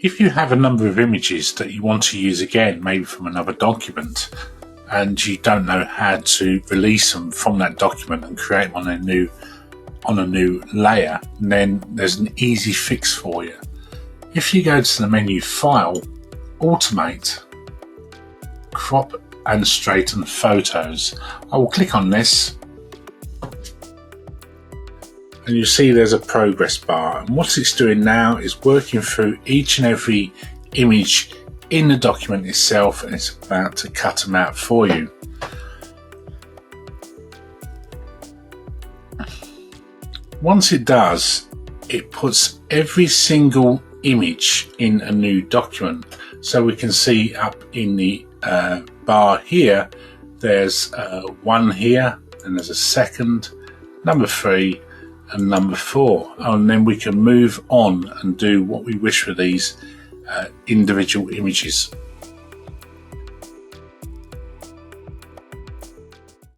If you have a number of images that you want to use again, maybe from another document, and you don't know how to release them from that document and create them on a new layer, then there's an easy fix for you. If you go to the menu File, Automate, Crop and Straighten Photos, I will click on this and you'll see there's a progress bar, and what it's doing now is working through each and every image in the document itself, and it's about to cut them out for you. Once it does, it puts every single image in a new document. So we can see up in the bar here, there's one here, and there's a second, number 3, and number 4, and then we can move on and do what we wish with these individual images.